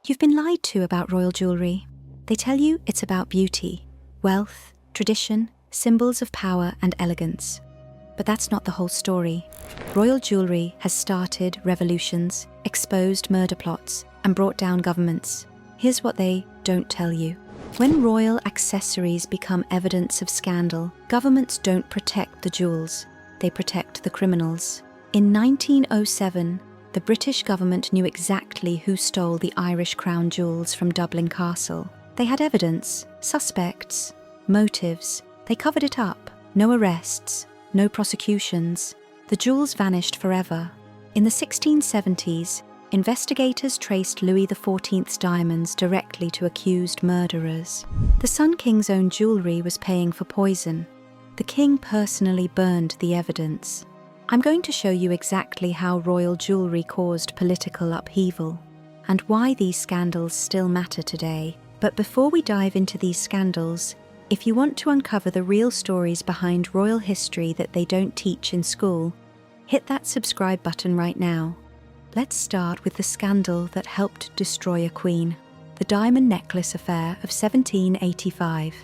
You've been lied to about royal jewelry. They tell you it's about beauty, wealth, tradition, symbols of power and elegance. But that's not the whole story. Royal jewelry has started revolutions, exposed murder plots, and brought down governments. Here's what they don't tell you. When royal accessories become evidence of scandal, governments don't protect the jewels, they protect the criminals. In 1907, the British government knew exactly who stole the Irish crown jewels from Dublin Castle. They had evidence, suspects, motives. They covered it up. No arrests, no prosecutions. The jewels vanished forever. In the 1670s, investigators traced Louis XIV's diamonds directly to accused murderers. The Sun King's own jewelry was paying for poison. The king personally burned the evidence. I'm going to show you exactly how royal jewelry caused political upheaval and why these scandals still matter today. But before we dive into these scandals, if you want to uncover the real stories behind royal history that they don't teach in school, hit that subscribe button right now. Let's start with the scandal that helped destroy a queen, the diamond necklace affair of 1785.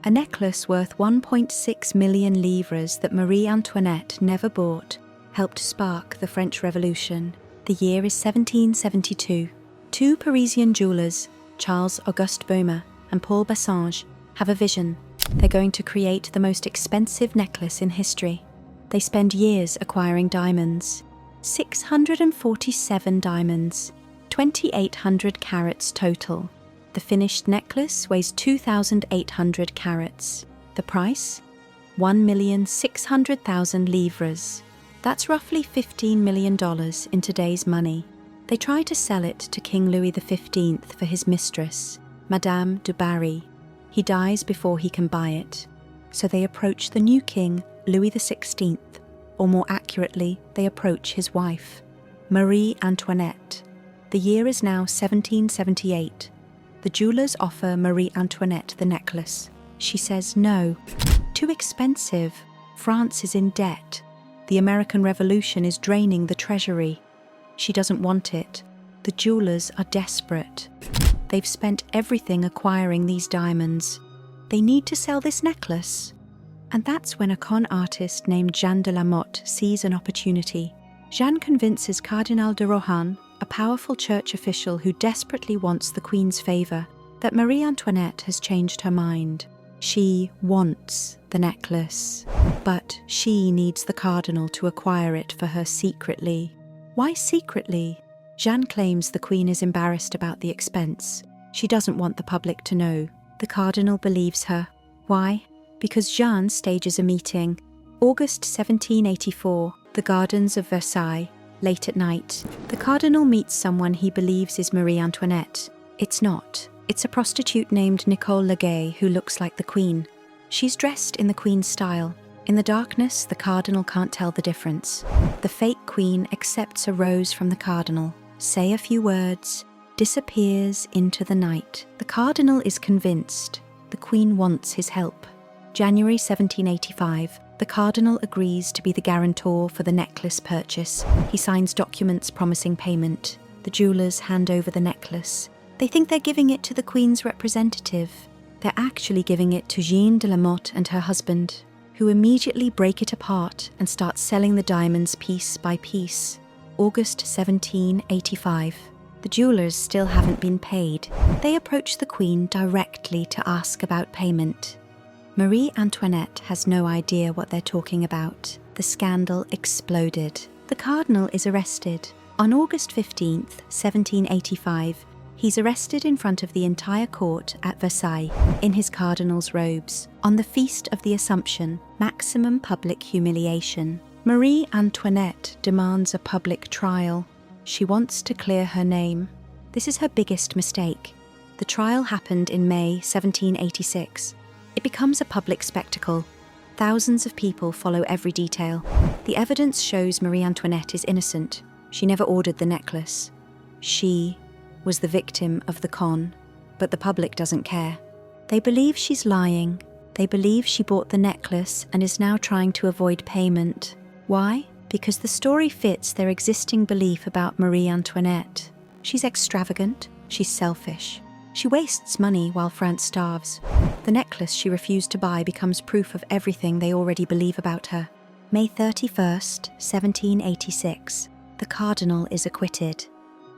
A necklace worth 1.6 million livres that Marie Antoinette never bought helped spark the French Revolution. The year is 1772. Two Parisian jewelers, Charles Auguste Baume and Paul Bassange, have a vision. They're going to create the most expensive necklace in history. They spend years acquiring diamonds. 647 diamonds, 2,800 carats total. The finished necklace weighs 2,800 carats. The price? 1,600,000 livres. That's roughly $15 million in today's money. They try to sell it to King Louis XV for his mistress, Madame du Barry. He dies before he can buy it. So they approach the new king, Louis XVI, or more accurately, they approach his wife, Marie Antoinette. The year is now 1778. The jewelers offer Marie Antoinette the necklace. She says no. Too expensive. France is in debt. The American Revolution is draining the treasury. She doesn't want it. The jewelers are desperate. They've spent everything acquiring these diamonds. They need to sell this necklace. And that's when a con artist named Jeanne de la Motte sees an opportunity. Jeanne convinces Cardinal de Rohan, a powerful church official who desperately wants the Queen's favour, that Marie Antoinette has changed her mind. She wants the necklace, but she needs the cardinal to acquire it for her secretly. Why secretly? Jeanne claims the Queen is embarrassed about the expense. She doesn't want the public to know. The cardinal believes her. Why? Because Jeanne stages a meeting. August 1784, the gardens of Versailles. Late at night, the cardinal meets someone he believes is Marie Antoinette. It's not. It's a prostitute named Nicole Legay who looks like the Queen. She's dressed in the Queen's style. In the darkness, the cardinal can't tell the difference. The fake Queen accepts a rose from the cardinal, say a few words, disappears into the night. The cardinal is convinced. The Queen wants his help. January 1785. The cardinal agrees to be the guarantor for the necklace purchase. He signs documents promising payment. The jewelers hand over the necklace. They think they're giving it to the Queen's representative. They're actually giving it to Jeanne de la Motte and her husband, who immediately break it apart and start selling the diamonds piece by piece. August 1785. The jewelers still haven't been paid. They approach the Queen directly to ask about payment. Marie Antoinette has no idea what they're talking about. The scandal exploded. The cardinal is arrested. On August 15th, 1785, he's arrested in front of the entire court at Versailles in his cardinal's robes. On the Feast of the Assumption, maximum public humiliation. Marie Antoinette demands a public trial. She wants to clear her name. This is her biggest mistake. The trial happened in May 1786. It becomes a public spectacle. Thousands of people follow every detail. The evidence shows Marie Antoinette is innocent. She never ordered the necklace. She was the victim of the con, but the public doesn't care. They believe she's lying. They believe she bought the necklace and is now trying to avoid payment. Why? Because the story fits their existing belief about Marie Antoinette. She's extravagant, She's selfish. She wastes money while France starves. The necklace she refused to buy becomes proof of everything they already believe about her. May 31st, 1786. The cardinal is acquitted.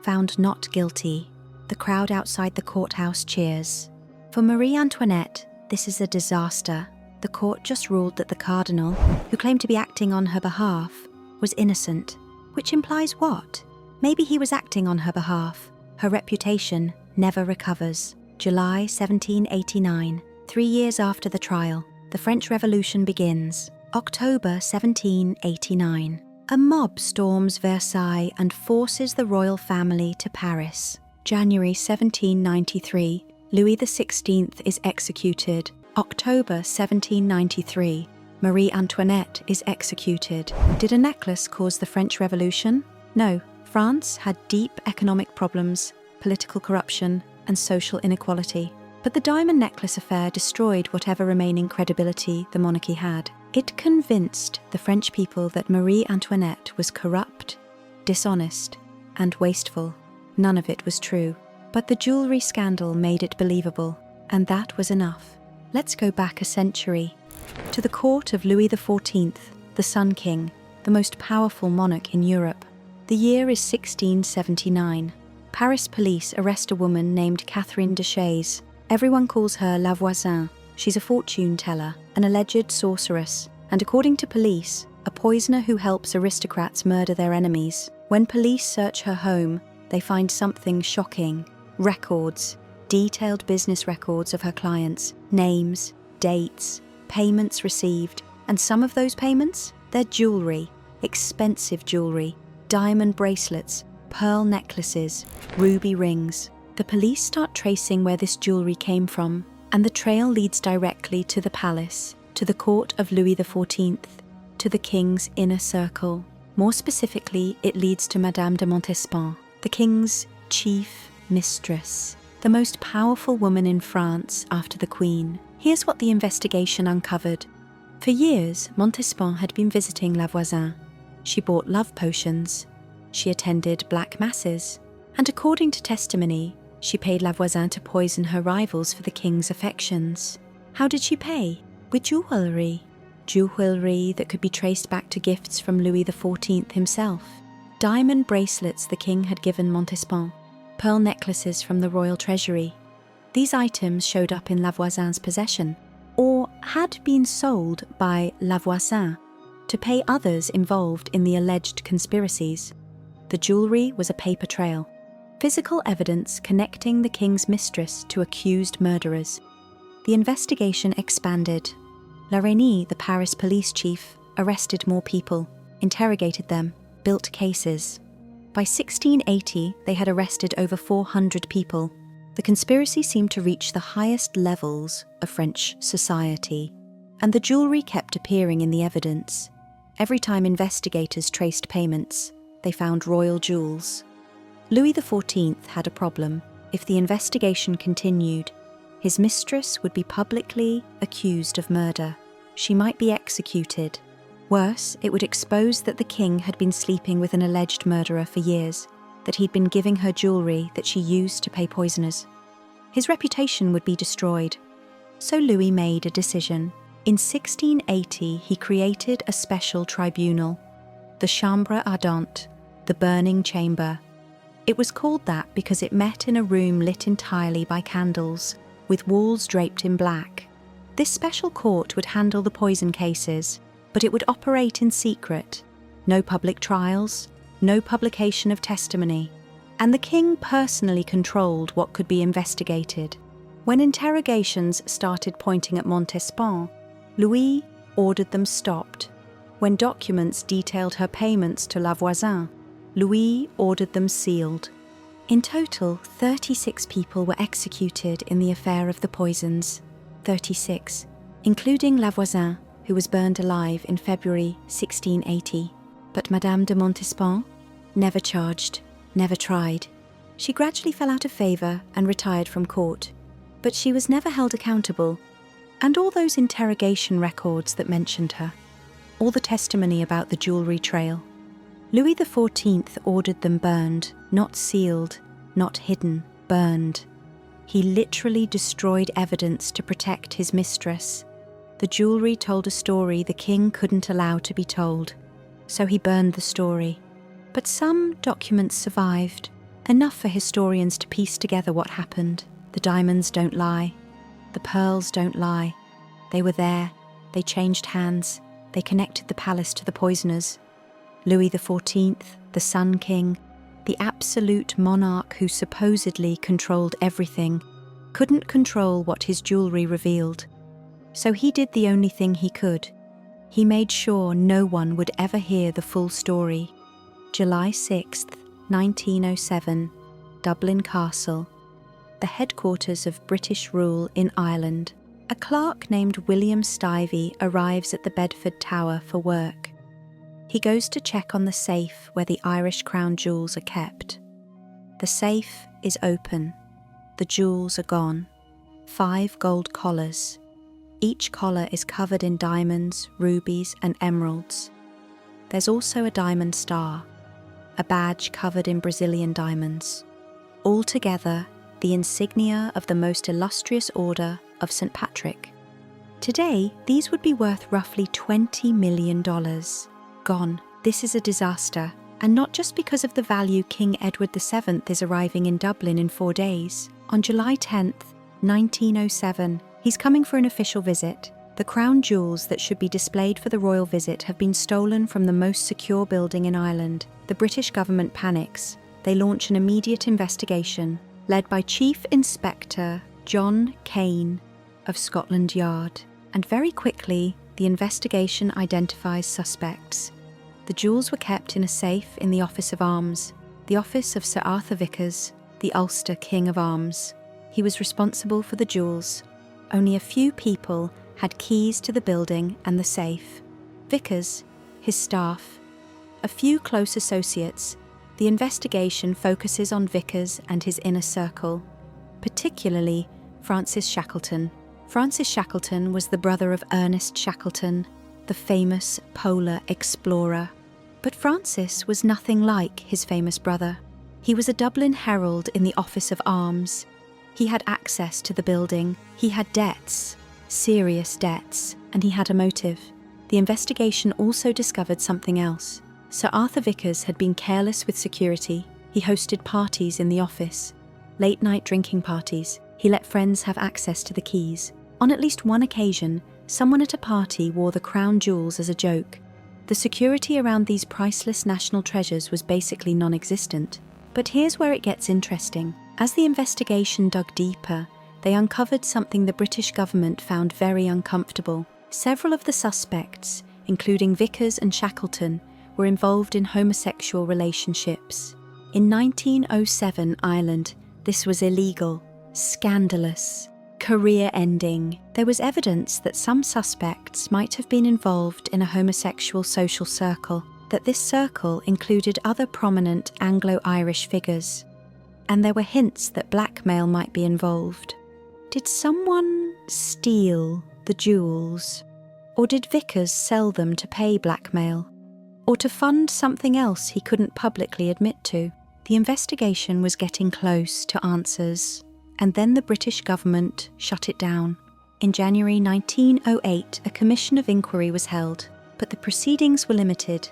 Found not guilty. The crowd outside the courthouse cheers. For Marie Antoinette, this is a disaster. The court just ruled that the cardinal, who claimed to be acting on her behalf, was innocent. Which implies what? Maybe he was acting on her behalf. Her reputation never recovers. July 1789, 3 years after the trial, the French Revolution begins. October 1789. A mob storms Versailles and forces the royal family to Paris. January 1793, Louis XVI is executed. October 1793, Marie Antoinette is executed. Did a necklace cause the French Revolution? No. France had deep economic problems, political corruption, and social inequality. But the diamond necklace affair destroyed whatever remaining credibility the monarchy had. It convinced the French people that Marie Antoinette was corrupt, dishonest, and wasteful. None of it was true. But the jewelry scandal made it believable, and that was enough. Let's go back a century, to the court of Louis XIV, the Sun King, the most powerful monarch in Europe. The year is 1679. Paris police arrest a woman named Catherine de Chaise. Everyone calls her La Voisin. She's a fortune teller, an alleged sorceress, and according to police, a poisoner who helps aristocrats murder their enemies. When police search her home, they find something shocking: records, detailed business records of her clients, names, dates, payments received, and some of those payments, they're jewelry, expensive jewelry, diamond bracelets, pearl necklaces, ruby rings. The police start tracing where this jewelry came from, and the trail leads directly to the palace, to the court of Louis XIV, to the king's inner circle. More specifically, it leads to Madame de Montespan, the king's chief mistress, the most powerful woman in France after the Queen. Here's what the investigation uncovered. For years, Montespan had been visiting La Voisin. She bought love potions. She attended black masses. And according to testimony, she paid La Voisin to poison her rivals for the king's affections. How did she pay? With jewelry. Jewelry that could be traced back to gifts from Louis XIV himself. Diamond bracelets the king had given Montespan. Pearl necklaces from the royal treasury. These items showed up in La Voisin's possession, or had been sold by La Voisin to pay others involved in the alleged conspiracies. The jewelry was a paper trail, physical evidence connecting the king's mistress to accused murderers. The investigation expanded. La Reynie, the Paris police chief, arrested more people, interrogated them, built cases. By 1680, they had arrested over 400 people. The conspiracy seemed to reach the highest levels of French society, and the jewelry kept appearing in the evidence. Every time investigators traced payments, they found royal jewels. Louis XIV had a problem. If the investigation continued, his mistress would be publicly accused of murder. She might be executed. Worse, it would expose that the king had been sleeping with an alleged murderer for years, that he'd been giving her jewelry that she used to pay poisoners. His reputation would be destroyed. So Louis made a decision. In 1680, he created a special tribunal, the Chambre Ardente, the burning chamber. It was called that because it met in a room lit entirely by candles, with walls draped in black. This special court would handle the poison cases, but it would operate in secret. No public trials, no publication of testimony, and the king personally controlled what could be investigated. When interrogations started pointing at Montespan, Louis ordered them stopped. When documents detailed her payments to La Voisin, Louis ordered them sealed. In total, 36 people were executed in the affair of the poisons. 36, including La Voisin, who was burned alive in February 1680. But Madame de Montespan, never charged, never tried. She gradually fell out of favour and retired from court. But she was never held accountable. And all those interrogation records that mentioned her, all the testimony about the jewellery trail. Louis XIV ordered them burned, not sealed, not hidden. burned. He literally destroyed evidence to protect his mistress. The jewelry told a story the king couldn't allow to be told, so he burned the story. But some documents survived, enough for historians to piece together what happened. The diamonds don't lie. The pearls don't lie. They were there. They changed hands. They connected the palace to the poisoners. Louis XIV, the Sun King, the absolute monarch who supposedly controlled everything, couldn't control what his jewelry revealed. So he did the only thing he could. He made sure no one would ever hear the full story. July 6th, 1907, Dublin Castle, the headquarters of British rule in Ireland. A clerk named William Stivey arrives at the Bedford Tower for work. He goes to check on the safe where the Irish crown jewels are kept. The safe is open. The jewels are gone. 5 gold collars. Each collar is covered in diamonds, rubies, and emeralds. There's also a diamond star, a badge covered in Brazilian diamonds. Altogether, the insignia of the most illustrious order of St. Patrick. Today, these would be worth roughly $20 million. Gone. This is a disaster, and not just because of the value King Edward VII is arriving in Dublin in 4 days. On July 10th, 1907, he's coming for an official visit. The crown jewels that should be displayed for the royal visit have been stolen from the most secure building in Ireland. The British government panics. They launch an immediate investigation, led by Chief Inspector John Kane of Scotland Yard. And very quickly, the investigation identifies suspects. The jewels were kept in a safe in the Office of Arms, the office of Sir Arthur Vickers, the Ulster King of Arms. He was responsible for the jewels. Only a few people had keys to the building and the safe. Vickers, his staff, a few close associates. The investigation focuses on Vickers and his inner circle, particularly Francis Shackleton. Francis Shackleton was the brother of Ernest Shackleton, the famous polar explorer. But Francis was nothing like his famous brother. He was a Dublin herald in the Office of Arms. He had access to the building. He had debts, serious debts, and he had a motive. The investigation also discovered something else. Sir Arthur Vickers had been careless with security. He hosted parties in the office, late-night drinking parties. He let friends have access to the keys. On at least one occasion, someone at a party wore the crown jewels as a joke. The security around these priceless national treasures was basically non-existent. But here's where it gets interesting. As the investigation dug deeper, they uncovered something the British government found very uncomfortable. Several of the suspects, including Vickers and Shackleton, were involved in homosexual relationships. In 1907 Ireland, this was illegal, scandalous, career-ending. There was evidence that some suspects might have been involved in a homosexual social circle, that this circle included other prominent Anglo-Irish figures, and there were hints that blackmail might be involved. Did someone steal the jewels? Or did Vickers sell them to pay blackmail? Or to fund something else he couldn't publicly admit to? The investigation was getting close to answers, and then the British government shut it down. In January 1908, a commission of inquiry was held, but the proceedings were limited.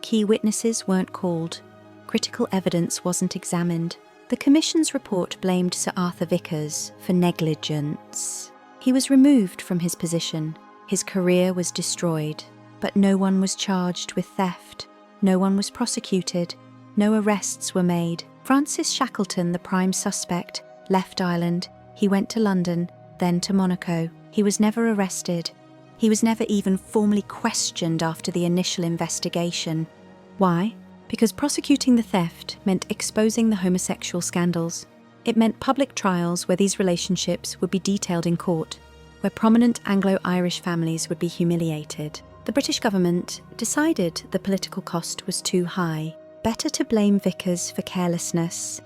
Key witnesses weren't called. Critical evidence wasn't examined. The commission's report blamed Sir Arthur Vickers for negligence. He was removed from his position. His career was destroyed. But no one was charged with theft. No one was prosecuted. No arrests were made. Francis Shackleton, the prime suspect, left Ireland. He went to London, then to Monaco. He was never arrested. He was never even formally questioned after the initial investigation. Why? Because prosecuting the theft meant exposing the homosexual scandals. It meant public trials where these relationships would be detailed in court, where prominent Anglo-Irish families would be humiliated. The British government decided the political cost was too high. Better to blame Vickers for carelessness.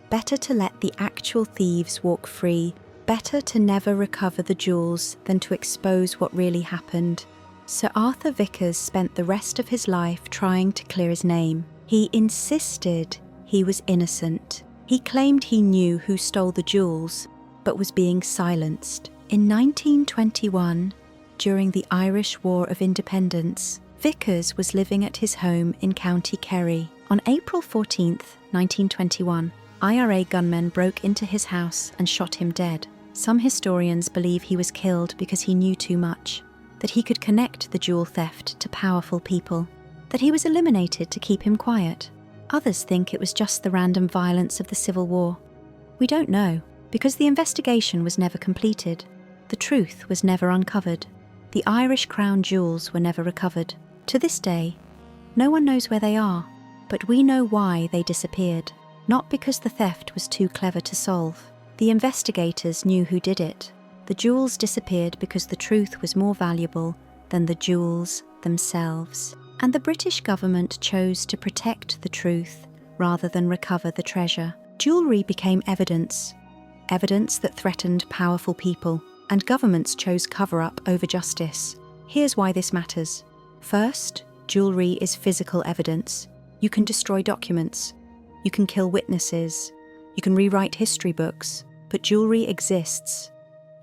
Better to let the actual thieves walk free. Better to never recover the jewels than to expose what really happened. Sir Arthur Vickers spent the rest of his life trying to clear his name. He insisted he was innocent. He claimed he knew who stole the jewels, but was being silenced. In 1921, during the Irish War of Independence, Vickers was living at his home in County Kerry. On April 14, 1921, IRA gunmen broke into his house and shot him dead. Some historians believe he was killed because he knew too much, that he could connect the jewel theft to powerful people, that he was eliminated to keep him quiet. Others think it was just the random violence of the Civil War. We don't know, because the investigation was never completed. The truth was never uncovered. The Irish crown jewels were never recovered. To this day, no one knows where they are, but we know why they disappeared. Not because the theft was too clever to solve. The investigators knew who did it. The jewels disappeared because the truth was more valuable than the jewels themselves. And the British government chose to protect the truth rather than recover the treasure. Jewellery became evidence that threatened powerful people, and governments chose cover-up over justice. Here's why this matters. First, jewellery is physical evidence. You can destroy documents. You can kill witnesses. You can rewrite history books. But jewellery exists.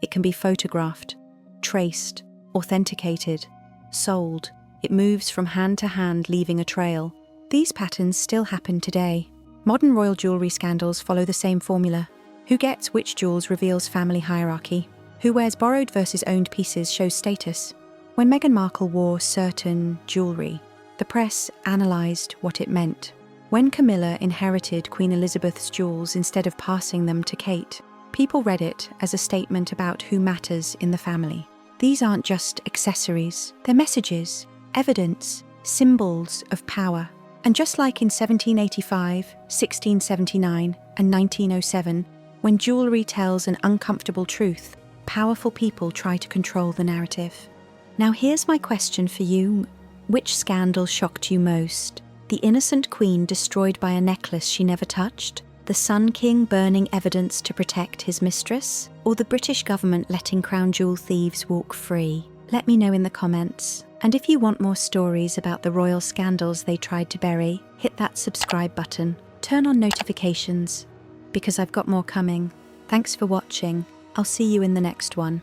It can be photographed, traced, authenticated, sold. It moves from hand to hand, leaving a trail. These patterns still happen today. Modern royal jewellery scandals follow the same formula. Who gets which jewels reveals family hierarchy. Who wears borrowed versus owned pieces shows status. When Meghan Markle wore certain jewellery, the press analysed what it meant. When Camilla inherited Queen Elizabeth's jewels instead of passing them to Kate, people read it as a statement about who matters in the family. These aren't just accessories, they're messages, evidence, symbols of power. And just like in 1785, 1679, and 1907, when jewellery tells an uncomfortable truth, powerful people try to control the narrative. Now here's my question for you. Which scandal shocked you most? The innocent queen destroyed by a necklace she never touched? The Sun King burning evidence to protect his mistress? Or the British government letting crown jewel thieves walk free? Let me know in the comments. And if you want more stories about the royal scandals they tried to bury, hit that subscribe button. Turn on notifications, because I've got more coming. Thanks for watching. I'll see you in the next one.